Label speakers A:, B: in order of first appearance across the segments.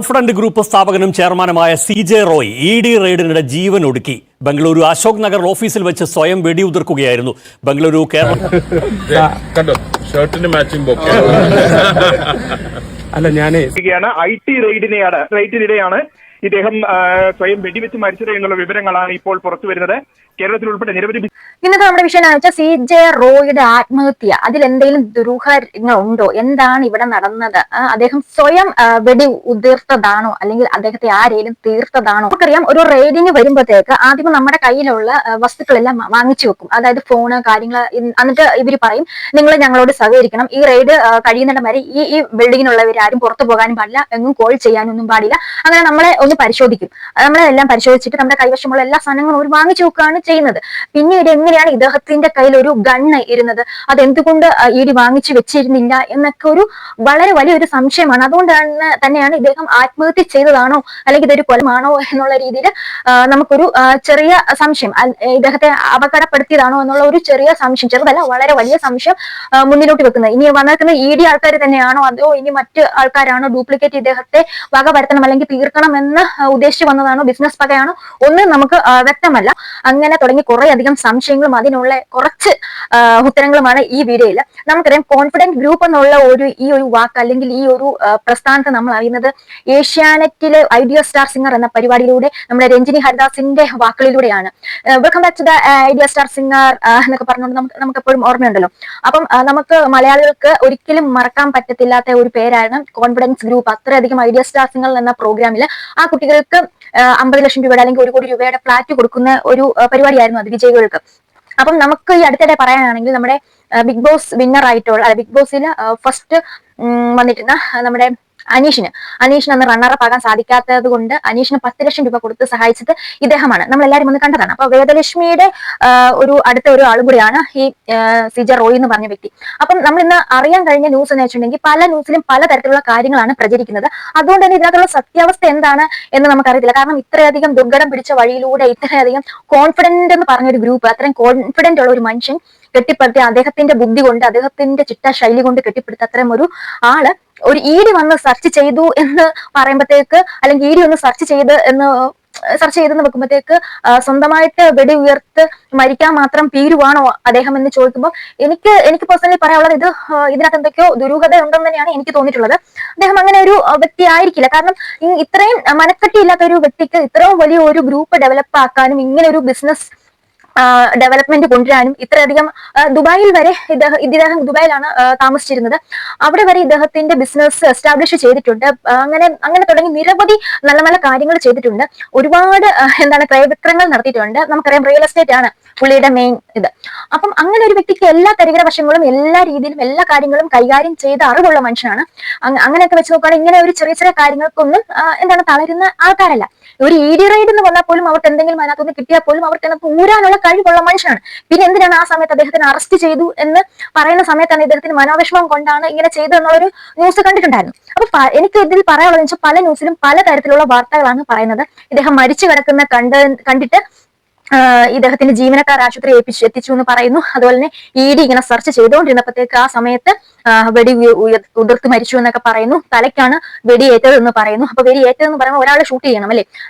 A: Confident group സ്ഥാപകനും ചെയർമാനുമായ CJ Roy ED റെയ്ഡിനിടെ ജീവൻ ഒടുക്കി. ബംഗളൂരു അശോക് നഗർ ഓഫീസിൽ വെച്ച് സ്വയം വെടിയുതിർക്കുകയായിരുന്നു. ബംഗളൂരു
B: അല്ല ഞാനേ
C: IT റെയ്ഡിനിടെയാണ് ഇദ്ദേഹം സ്വയം വെടിവെച്ച് മരിച്ചത് എന്നുള്ള വിവരങ്ങളാണ് ഇപ്പോൾ പുറത്തു വരുന്നത്. കേരളത്തിൽ ഉൾപ്പെടെ നിരവധി
D: ഇന്നത്തെ നമ്മുടെ വിഷയം എന്ന് വെച്ചാൽ CJ റോയുടെ ആത്മഹത്യ. അതിൽ എന്തെങ്കിലും ദുരൂഹങ്ങൾ ഉണ്ടോ? എന്താണ് ഇവിടെ നടന്നത്? അദ്ദേഹം സ്വയം വെടി ഉതിർത്തതാണോ അല്ലെങ്കിൽ അദ്ദേഹത്തെ ആരെങ്കിലും തീർത്തതാണോ? നമുക്കറിയാം, ഒരു റെയ്ഡിന് വരുമ്പോഴത്തേക്ക് ആദ്യം നമ്മുടെ കയ്യിലുള്ള വസ്തുക്കളെല്ലാം വാങ്ങിച്ചു വെക്കും. അതായത് ഫോണ്, കാര്യങ്ങൾ. എന്നിട്ട് ഇവർ പറയും, നിങ്ങൾ ഞങ്ങളോട് സഹകരിക്കണം, ഈ റെയ്ഡ് കഴിയുന്നിടം വരെ ഈ ബിൽഡിങ്ങിനുള്ളവരാരും പുറത്തു പോകാനും പാടില്ല, എങ്ങും കോൾ ചെയ്യാനൊന്നും പാടില്ല. അങ്ങനെ നമ്മളെ ഒന്ന് പരിശോധിക്കും. നമ്മളെല്ലാം പരിശോധിച്ചിട്ട് നമ്മുടെ കൈവശമുള്ള എല്ലാ സാധനങ്ങളും അവർ വാങ്ങിച്ചു വെക്കുകയാണ് ചെയ്യുന്നത്. പിന്നീട് എങ്ങനെയാണ് ഇദ്ദേഹത്തിന്റെ കയ്യിൽ ഒരു ഗണ്ണ് ഇരുന്നത്, അതെന്തുകൊണ്ട് ED വാങ്ങിച്ചു വെച്ചിരുന്നില്ല എന്നൊക്കെ ഒരു വളരെ വലിയൊരു സംശയമാണ്. അതുകൊണ്ടാണ് തന്നെയാണ് ഇദ്ദേഹം ആത്മഹത്യ ചെയ്തതാണോ അല്ലെങ്കിൽ ഇതൊരു കൊലമാണോ എന്നുള്ള രീതിയിൽ നമുക്കൊരു ചെറിയ സംശയം, ഇദ്ദേഹത്തെ അപകടപ്പെടുത്തിയതാണോ എന്നുള്ള ഒരു ചെറിയ സംശയം, ചെറുതല്ല വളരെ വലിയ സംശയം മുന്നിലോട്ട് വെക്കുന്നത്. ഇനി വന്നിരിക്കുന്ന ED ആൾക്കാർ തന്നെയാണോ, അതോ ഇനി മറ്റ് ആൾക്കാരാണോ ഡ്യൂപ്ലിക്കേറ്റ് ഇദ്ദേഹത്തെ വക വരുത്തണം അല്ലെങ്കിൽ തീർക്കണം എന്ന് ഉദ്ദേശിച്ചു വന്നതാണോ, ബിസിനസ് പകയാണോ, ഒന്നും നമുക്ക് വ്യക്തമല്ല. അങ്ങനെ തുടങ്ങി കുറെ അധികം സംശയങ്ങളും അതിനുള്ള കുറച്ച് ഉത്തരങ്ങളുമാണ് ഈ വീഡിയോയിൽ. നമുക്കറിയാം, കോൺഫിഡന്റ് ഗ്രൂപ്പ് എന്നുള്ള ഈ ഒരു വാക്ക് അല്ലെങ്കിൽ ഈ ഒരു പ്രസ്ഥാനത്തെ നമ്മൾ അറിയുന്നത് ഏഷ്യാനെറ്റിലെ ഐഡിയ സ്റ്റാർ സിംഗർ എന്ന പരിപാടിയിലൂടെ നമ്മുടെ രഞ്ജിനി ഹരിദാസിന്റെ വാക്കുകളിലൂടെയാണ്. Welcome back to the Idea Star Singer എന്നൊക്കെ പറഞ്ഞുകൊണ്ട് നമുക്ക് എപ്പോഴും ഓർമ്മയുണ്ടല്ലോ. അപ്പം നമുക്ക് മലയാളികൾക്ക് ഒരിക്കലും മറക്കാൻ പറ്റത്തില്ലാത്ത ഒരു പേരാണ് കോൺഫിഡൻസ് ഗ്രൂപ്പ്. അത്രയധികം ഐഡിയ സ്റ്റാർ സിംഗർ എന്ന പ്രോഗ്രാമിൽ ആ കുട്ടികൾക്ക് 50 ലക്ഷം രൂപയുടെ അല്ലെങ്കിൽ 1 കോടി രൂപയുടെ ഫ്ലാറ്റ് കൊടുക്കുന്ന ഒരു പരിപാടിയായിരുന്നു അത് വിജയികൾക്ക്. അപ്പം നമുക്ക് ഈ അടുത്തിടെ പറയാനാണെങ്കിൽ നമ്മുടെ ബിഗ് ബോസ് വിന്നർ ആയിട്ടുള്ള ബിഗ് ബോസിൽ ഫസ്റ്റ് വന്നിട്ടുള്ള നമ്മുടെ അനീഷിന് അന്ന് റണ്ണറപ്പ് ആകാൻ സാധിക്കാത്തത് കൊണ്ട് അനീഷിന് 10 ലക്ഷം രൂപ കൊടുത്ത് സഹായിച്ചത് ഇദ്ദേഹമാണ്. നമ്മൾ എല്ലാവരും ഒന്ന് കണ്ടതാണ്. അപ്പൊ വേദലക്ഷ്മിയുടെ അടുത്ത ഒരു ആളും കൂടിയാണ് ഈ CJ റോയ് എന്ന് പറഞ്ഞ വ്യക്തി. അപ്പം നമ്മൾ ഇന്ന് അറിയാൻ കഴിഞ്ഞ ന്യൂസ് എന്ന് വെച്ചിട്ടുണ്ടെങ്കിൽ പല ന്യൂസിലും പലതരത്തിലുള്ള കാര്യങ്ങളാണ് പ്രചരിക്കുന്നത്. അതുകൊണ്ട് തന്നെ ഇതിനകത്തുള്ള സത്യാവസ്ഥ എന്താണ് എന്ന് നമുക്കറിയത്തില്ല. കാരണം ഇത്രയധികം ദുർഘടം പിടിച്ച വഴിയിലൂടെ ഇത്രയധികം കോൺഫിഡന്റ് എന്ന് പറഞ്ഞൊരു ഗ്രൂപ്പ്, അത്രയും കോൺഫിഡന്റ് ഉള്ള ഒരു മനുഷ്യൻ കെട്ടിപ്പടുത്തി അദ്ദേഹത്തിന്റെ ബുദ്ധി കൊണ്ട്, അദ്ദേഹത്തിന്റെ ചിട്ട ശൈലി കൊണ്ട് കെട്ടിപ്പടുത്ത അത്രയും ഒരു ആള് ഒരു ED വന്ന് സെർച്ച് ചെയ്തു എന്ന് പറയുമ്പോഴത്തേക്ക്, അല്ലെങ്കിൽ ED ഒന്ന് സെർച്ച് ചെയ്തെന്ന് വെക്കുമ്പോഴത്തേക്ക് സ്വന്തമായിട്ട് വെടി ഉയർത്ത് മരിക്കാൻ മാത്രം തീരുവാണോ അദ്ദേഹം എന്ന് ചോദിക്കുമ്പോൾ എനിക്ക് പേഴ്സണലി പറയാനുള്ളത് ഇതിനകത്ത് എന്തൊക്കെയോ ദുരൂഹത ഉണ്ടെന്ന് തന്നെയാണ് എനിക്ക് തോന്നിയിട്ടുള്ളത്. അദ്ദേഹം അങ്ങനെ ഒരു വ്യക്തി ആയിരിക്കില്ല. കാരണം ഇത്രയും മനക്കെട്ടിയില്ലാത്ത ഒരു വ്യക്തിക്ക് ഇത്രയും വലിയ ഒരു ഗ്രൂപ്പ് ഡെവലപ്പ് ആക്കാനും ഇങ്ങനെ ഒരു ബിസിനസ് ഡെവലപ്മെന്റ് കൊണ്ടുവരാനും ഇത്രയധികം ദുബായിൽ വരെ ഇദ്ദേഹം ദുബായിലാണ് താമസിച്ചിരുന്നത്. അവിടെ വരെ ഇദ്ദേഹത്തിന്റെ ബിസിനസ് എസ്റ്റാബ്ലിഷ് ചെയ്തിട്ടുണ്ട്. അങ്ങനെ തുടങ്ങി നിരവധി നല്ല നല്ല കാര്യങ്ങൾ ചെയ്തിട്ടുണ്ട്. ഒരുപാട് ക്രയവിക്രയങ്ങൾ നടത്തിയിട്ടുണ്ട്. നമുക്കറിയാം, റിയൽ എസ്റ്റേറ്റ് ആണ് പുള്ളിയുടെ മെയിൻ ഇത്. അപ്പം അങ്ങനെ ഒരു വ്യക്തിക്ക് എല്ലാ തരികിട വശങ്ങളും എല്ലാ രീതിയിലും എല്ലാ കാര്യങ്ങളും കൈകാര്യം ചെയ്ത അറിവുള്ള മനുഷ്യനാണ്. അങ്ങനെയൊക്കെ വെച്ച് നോക്കുകയാണെങ്കിൽ ഇങ്ങനെ ഒരു ചെറിയ ചെറിയ കാര്യങ്ങൾക്കൊന്നും തളരുന്ന ആൾക്കാരല്ല. ഒരു ED റെയ്ഡ് എന്ന് വന്നാൽ പോലും അവർക്ക് എന്തെങ്കിലും അതിനകത്തൊന്ന് കിട്ടിയാൽ പോലും അവർക്ക് ഊരാനുള്ള കഴിവുള്ള മനുഷ്യനാണ്. പിന്നെ എന്തിനാണ് ആ സമയത്ത് അദ്ദേഹത്തിന് അറസ്റ്റ് ചെയ്തു എന്ന് പറയുന്ന സമയത്താണ് ഇദ്ദേഹത്തിന് മനോവിഷമം കൊണ്ടാണ് ഇങ്ങനെ ചെയ്തു എന്നുള്ളൊരു ന്യൂസ് കണ്ടിട്ടുണ്ടായിരുന്നു. അപ്പൊ എനിക്ക് ഇതിൽ പറയാനുള്ളത് വെച്ചാൽ പല ന്യൂസിലും പല തരത്തിലുള്ള വാർത്തകളാണ് പറയുന്നത്. ഇദ്ദേഹം മരിച്ചു കിടക്കുന്ന കണ്ടിട്ട് ഇദ്ദേഹത്തിന്റെ ജീവനക്കാർ ആശുപത്രി എത്തിച്ചു എന്ന് പറയുന്നു. അതുപോലെ തന്നെ ED ഇങ്ങനെ സെർച്ച് ചെയ്തുകൊണ്ടിരുന്നപ്പോഴത്തേക്ക് ആ സമയത്ത് വെടി ഉതിർത്ത് മരിച്ചു എന്നൊക്കെ പറയുന്നു. തലയ്ക്കാണ് വെടിയേറ്റത് എന്ന് പറയുന്നു. അപ്പൊ വെടിയേറ്റതെന്ന് പറയുമ്പോൾ ഒരാളെ ഷൂട്ട് ചെയ്യണം അല്ലെ,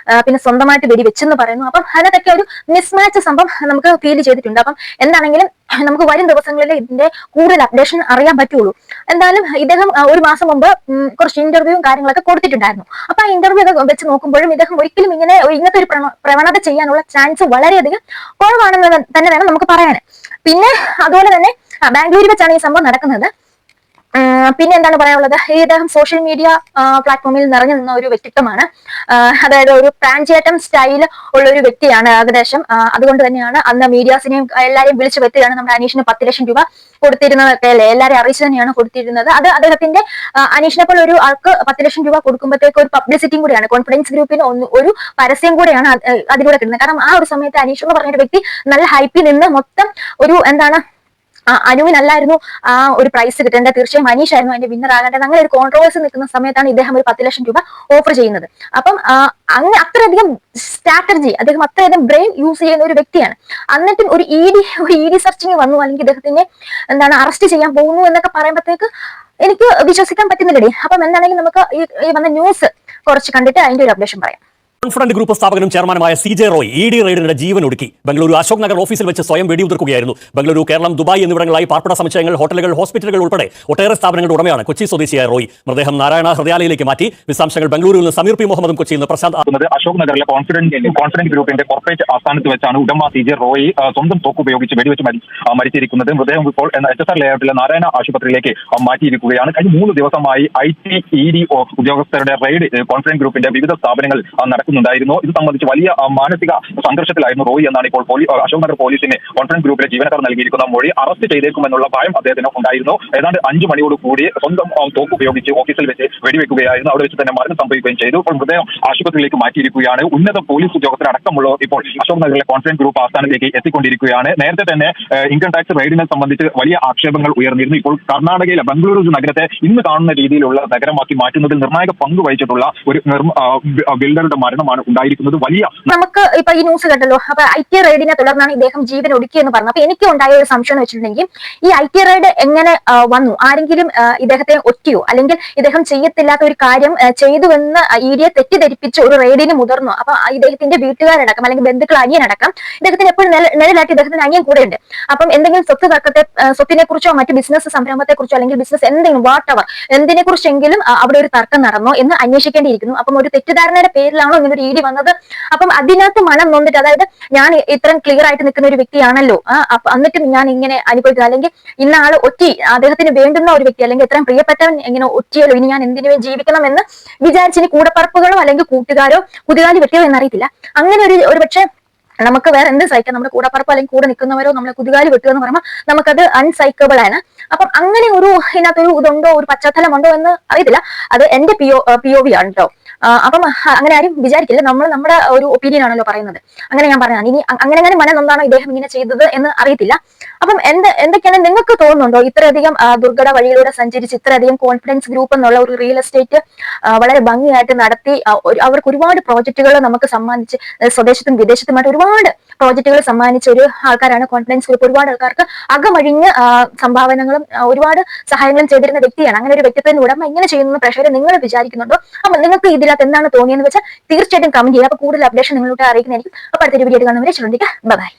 D: പിന്നെ സ്വന്തമായിട്ട് വെടി വെച്ചെന്ന് പറയുന്നു. അപ്പം അതിനകത്തൊക്കെ ഒരു മിസ്മാച്ച് സംഭവം നമുക്ക് ഫീൽ ചെയ്തിട്ടുണ്ട്. അപ്പം എന്താണെങ്കിലും നമുക്ക് വരും ദിവസങ്ങളിൽ ഇതിന്റെ കൂടുതൽ അപ്ഡേഷൻ അറിയാൻ പറ്റുള്ളൂ. എന്തായാലും ഇദ്ദേഹം ഒരു മാസം മുമ്പ് കുറച്ച് ഇന്റർവ്യൂവും കാര്യങ്ങളൊക്കെ കൊടുത്തിട്ടുണ്ടായിരുന്നു. അപ്പൊ ആ ഇന്റർവ്യൂ ഒക്കെ വെച്ച് നോക്കുമ്പോഴും ഇദ്ദേഹം ഒരിക്കലും ഇങ്ങനത്തെ ഒരു പ്രവണത ചെയ്യാനുള്ള ചാൻസ് വളരെയധികം കുറവാണെന്ന് തന്നെ വേണം നമുക്ക് പറയാൻ. പിന്നെ അതുപോലെ തന്നെ ബാംഗ്ലൂരിൽ വെച്ചാണ് ഈ സംഭവം നടക്കുന്നത്. പിന്നെ എന്താണ് പറയാനുള്ളത്, ഇദ്ദേഹം സോഷ്യൽ മീഡിയ പ്ലാറ്റ്ഫോമിൽ നിറഞ്ഞു നിന്ന ഒരു വ്യക്തിത്വമാണ്. അതായത് ഒരു പ്രാഞ്ചേട്ടം സ്റ്റൈൽ ഉള്ള ഒരു വ്യക്തിയാണ് ഏകദേശം. അതുകൊണ്ട് തന്നെയാണ് അന്ന് മീഡിയാസിനെയും എല്ലാരെയും വിളിച്ചു വരുത്തിയാണ് നമ്മുടെ അനീഷിന് 10 ലക്ഷം രൂപ കൊടുത്തിരുന്നതൊക്കെ അല്ലെ, എല്ലാവരെയും അറിയിച്ചു തന്നെയാണ് കൊടുത്തിരുന്നത്. അത് അദ്ദേഹത്തിന്റെ അനീഷിനെ പോലെ ഒരു ആൾക്ക് 10 ലക്ഷം രൂപ കൊടുക്കുമ്പോഴത്തേക്ക് ഒരു പബ്ലിസിറ്റിയും കൂടിയാണ്, കോൺഫിഡൻസ് ഗ്രൂപ്പിന് ഒരു പരസ്യം കൂടെയാണ് അതിലൂടെ കിട്ടുന്നത്. കാരണം ആ ഒരു സമയത്ത് അനീഷ് എന്ന് പറഞ്ഞൊരു വ്യക്തി നല്ല ഹൈപ്പിൽ നിന്ന് മൊത്തം ഒരു അനുവിനല്ലായിരുന്നു ആ ഒരു പ്രൈസ് കിട്ടേണ്ടത്, തീർച്ചയായും അനീഷായിരുന്നു അതിന്റെ വിന്നർ ആകേണ്ടത്. അങ്ങനെ ഒരു കോൺട്രവേഴ്സി നിൽക്കുന്ന സമയത്താണ് ഇദ്ദേഹം ഒരു 10 ലക്ഷം രൂപ ഓഫർ ചെയ്യുന്നത്. അപ്പം അങ്ങനെ അത്രയധികം സ്ട്രാറ്റജി, അദ്ദേഹം അത്രയധികം ബ്രെയിൻ യൂസ് ചെയ്യുന്ന ഒരു വ്യക്തിയാണ്. എന്നിട്ടും ഒരു ED സെർച്ചിങ് വന്നു, അല്ലെങ്കിൽ ഇദ്ദേഹത്തിനെ അറസ്റ്റ് ചെയ്യാൻ പോകുന്നു എന്നൊക്കെ പറയുമ്പോഴത്തേക്ക് എനിക്ക് വിശ്വസിക്കാൻ പറ്റുന്നില്ലടി. അപ്പം എന്താണെങ്കിലും നമുക്ക് ഈ വന്ന ന്യൂസ് കുറച്ച് കണ്ടിട്ട് അതിന്റെ ഒരു അപ്ഡേഷൻ പറയാം.
A: കോൺഫിഡന്റ് ഗ്രൂപ്പ് സ്ഥാപകനും ചെയർമാനുമായ CJ റോയ് ED റെയ്ഡിനിടെ ജീവൻ ഒടുക്കി. ബംഗളൂരു അശോക് നഗർ ഓഫീസിൽ വെച്ച് സ്വയം വെടിയുതിർക്കുകയായിരുന്നു. ബംഗളൂരു, കേരളം, ദുബായ് എന്നിവിടങ്ങളായി പാർപ്പിട സമുച്ചയങ്ങൾ, ഹോട്ടലുകൾ, ഹോസ്പിറ്റലുകൾ ഉൾപ്പെടെ ഒട്ടേറെ സ്ഥാപനങ്ങളുടെ ഉടമയാണ് കൊച്ചി സ്വദേശിയായ റോയ്. മൃതദേഹം നാരായണ ഹൃദയാലയിലേക്ക് മാറ്റി. വിശദാംശങ്ങൾ ബംഗളൂരുവിൽ നിന്ന് സമീർ പി മുഹമ്മദും കൊച്ചിയിൽ നിന്ന് പ്രശാന്ത്.
E: അശോക് നഗറിലെ കോൺഫിഡന്റ് ഗ്രൂപ്പിന്റെ കോർപ്പറേറ്റ് ആസ്ഥാനത്ത് വെച്ചാണ് ഉടമ CJ റോയ് സ്വന്തം തോക്ക് ഉപയോഗിച്ച് വെടിവെച്ച് മരിച്ചിരിക്കുന്നത്. മൃതദേഹം ഇപ്പോൾ HSR ലേഔട്ടിലെ നാരായണ ആശുപത്രിയിലേക്ക് മാറ്റിയിരിക്കുകയാണ്. കഴിഞ്ഞ 3 ദിവസമായി IT ED ഉദ്യോഗസ്ഥരുടെ റെയ്ഡ് കോൺഫിഡന്റ് ഗ്രൂപ്പിന്റെ വിവിധ സ്ഥാപനങ്ങൾ നടക്കുന്നുണ്ടായിരുന്നു. ഇത് സംബന്ധിച്ച് വലിയ മാനസിക സംഘർഷത്തിലായിരുന്നു റോയ് എന്നാണ് ഇപ്പോൾ അശോക് നഗർ പോലീസിന് കോൺഫിഡന്റ് ഗ്രൂപ്പിലെ ജീവനക്കാർ നൽകിയിരിക്കുന്ന മൊഴി. അറസ്റ്റ് ചെയ്തേക്കുമെന്നുള്ള ഭയം അദ്ദേഹത്തിന് ഉണ്ടായിരുന്നു. ഏതാണ്ട് 5 മണിയോട് കൂടി സ്വന്തം തോക്ക് ഉപയോഗിച്ച് ഓഫീസിൽ വെച്ച് വെടിവെക്കുകയായിരുന്നു. അവിടെ വെച്ച് തന്നെ മരണം സംഭവിക്കുകയും ചെയ്തു. ഇപ്പോൾ മൃതദേഹം ആശുപത്രിയിലേക്ക് മാറ്റിയിരിക്കുകയാണ്. ഉന്നത പോലീസ് ഉദ്യോഗസ്ഥരടക്കമുള്ളവർ ഇപ്പോൾ അശോക് നഗറിലെ കോൺഫിഡന്റ് ഗ്രൂപ്പ് ആസ്ഥാനത്തേക്ക് എത്തിക്കൊണ്ടിരിക്കുകയാണ്. നേരത്തെ തന്നെ ഇൻകം ടാക്സ് റെയ്ഡിനെ സംബന്ധിച്ച് വലിയ ആക്ഷേപങ്ങൾ ഉയർന്നിരുന്നു. ഇപ്പോൾ കർണാടകയിലെ ബംഗളൂരു നഗരത്തെ ഇന്ന് കാണുന്ന രീതിയിലുള്ള നഗരമാക്കി മാറ്റുന്നതിൽ നിർണായക പങ്ക് വഹിച്ചിട്ടുള്ള ഒരു ബിൽഡറുടെ മരണമാണ് ഉണ്ടായിരിക്കുന്നത്.
D: നമുക്ക് ഇപ്പൊ ഈ ന്യൂസ് കേട്ടല്ലോ. അപ്പൊ IT റെയ്ഡിനെ തുടർന്നാണ് ഇദ്ദേഹം ജീവൻ ഒടുക്കിയെന്ന് പറഞ്ഞു. അപ്പൊ എനിക്ക് ഉണ്ടായ ഒരു സംശയം എന്ന് വെച്ചിട്ടുണ്ടെങ്കിൽ ഈ IT റെയ്ഡ് എങ്ങനെ വന്നു? ആരെങ്കിലും ഇദ്ദേഹത്തെ ഒറ്റിയോ, അല്ലെങ്കിൽ ഇദ്ദേഹം ചെയ്യത്തില്ലാത്ത ഒരു കാര്യം ചെയ്തുവെന്ന് ED തെറ്റിദ്ധരിപ്പിച്ച് ഒരു റെയ്ഡിന് മുതിർന്നു? അപ്പൊ ഇദ്ദേഹത്തിന്റെ വീട്ടുകാരടക്കം അല്ലെങ്കിൽ ബന്ധുക്കൾ, അനിയനടക്കം ഇദ്ദേഹത്തിന് എപ്പോഴും നിഴലായിട്ട് ഇദ്ദേഹത്തിന്റെ അനിയൻ കൂടെ ഉണ്ട്. അപ്പം എന്തെങ്കിലും സ്വത്തിനെ കുറിച്ചോ മറ്റു ബിസിനസ് സംരംഭത്തെ കുറിച്ചോ അല്ലെങ്കിൽ ബിസിനസ് എന്തെങ്കിലും വാട്ടവർ എന്തിനെ കുറിച്ചെങ്കിലും അവിടെ ഒരു തർക്കം നടന്നോ എന്ന് അന്വേഷിക്കേണ്ടിയിരിക്കുന്നു. അപ്പം ഒരു തെറ്റിദ്ധാരണയുടെ പേരിലാണോ ഇങ്ങനെ ഒരു ED വന്നത്? അപ്പം അതിനകത്ത് മനം നൊന്നിട്ട്, അതായത് ഞാൻ ഇത്രയും ക്ലിയർ ആയിട്ട് നിൽക്കുന്ന ഒരു വ്യക്തിയാണല്ലോ, എന്നിട്ടും ഞാൻ ഇങ്ങനെ അനുഭവിക്കുന്നത്, അല്ലെങ്കിൽ ഇന്ന ആള് ഒറ്റി, അദ്ദേഹത്തിന് വേണ്ടുന്ന ഒരു വ്യക്തി അല്ലെങ്കിൽ ഇത്രയും പ്രിയപ്പെട്ടവൻ ഇങ്ങനെ ഒറ്റിയല്ലോ, ഇനി ഞാൻ എന്തിനു ജീവിക്കണം എന്ന് വിചാരിച്ച് ഇനി കൂടപ്പറപ്പുകളോ അല്ലെങ്കിൽ കൂട്ടുകാരോ കുതികാലി വെട്ടിയോ എന്നറിയത്തില്ല. അങ്ങനെ ഒരു പക്ഷേ നമുക്ക് വേറെ എന്ത് സഹിക്കാം? നമ്മുടെ കൂടപ്പറപ്പ് അല്ലെങ്കിൽ കൂടെ നിൽക്കുന്നവരോ നമ്മളെ കുതികാലി വെട്ടുക എന്ന് പറയുമ്പോൾ നമുക്കത് അൺസൈക്കബിൾ ആണ്. അപ്പം അങ്ങനെ ഇതിനകത്തൊരു ഇതുണ്ടോ, ഒരു പശ്ചാത്തലം ഉണ്ടോ എന്ന് അറിയത്തില്ല. അത് എന്റെ POV ആണ് കേട്ടോ. അപ്പം അങ്ങനെ ആരും വിചാരിക്കില്ല. നമ്മുടെ ഒരു ഒപ്പീനിയൻ ആണല്ലോ പറയുന്നത്. അങ്ങനെ ഞാൻ പറഞ്ഞതാണ്. ഇനി അങ്ങനെ മനം നൊന്താണോ ഇദ്ദേഹം ഇങ്ങനെ ചെയ്തത് എന്ന് അറിയത്തില്ല. അപ്പം എന്തൊക്കെയാണ് നിങ്ങൾക്ക് തോന്നുന്നുണ്ടോ? ഇത്രയധികം ദുർഘട വഴിയിലൂടെ സഞ്ചരിച്ച് ഇത്രയധികം കോൺഫിഡൻസ് ഗ്രൂപ്പ് എന്നുള്ള ഒരു റിയൽ എസ്റ്റേറ്റ് വളരെ ഭംഗിയായിട്ട് നടത്തി അവർക്ക് ഒരുപാട് പ്രോജക്റ്റുകൾ നമുക്ക് സമ്മാനിച്ച്, സ്വദേശത്തും വിദേശത്തുമായിട്ട് ഒരുപാട് പ്രോജക്റ്റുകൾ സമ്മാനിച്ച ഒരു ആൾക്കാരാണ് കോൺഫിഡൻസ് ഗ്രൂപ്പ്. ഒരുപാട് ആൾക്കാർക്ക് അകമഴിഞ്ഞ് സംഭാവനകളും ഒരുപാട് സഹായങ്ങളും ചെയ്തിരുന്ന വ്യക്തിയാണ്. അങ്ങനെ ഒരു വ്യക്തിത്വത്തിന് ഉടമ ഇങ്ങനെ ചെയ്യുന്ന പ്രേക്ഷകരെ നിങ്ങൾ വിചാരിക്കുന്നുണ്ടോ? അപ്പൊ നിങ്ങൾക്ക് ഇതിനകത്ത് എന്താണ് തോന്നിയെന്ന് വെച്ചാൽ തീർച്ചയായിട്ടും കമന്റ് ചെയ്യുക. അപ്പൊ കൂടുതൽ അപ്ഡേഷൻ നിങ്ങളോട് അറിയിക്കുന്നതായിരിക്കും. അപ്പൊ അടുത്തൊരു വീഡിയോ കാണുന്നവരെ ബൈ.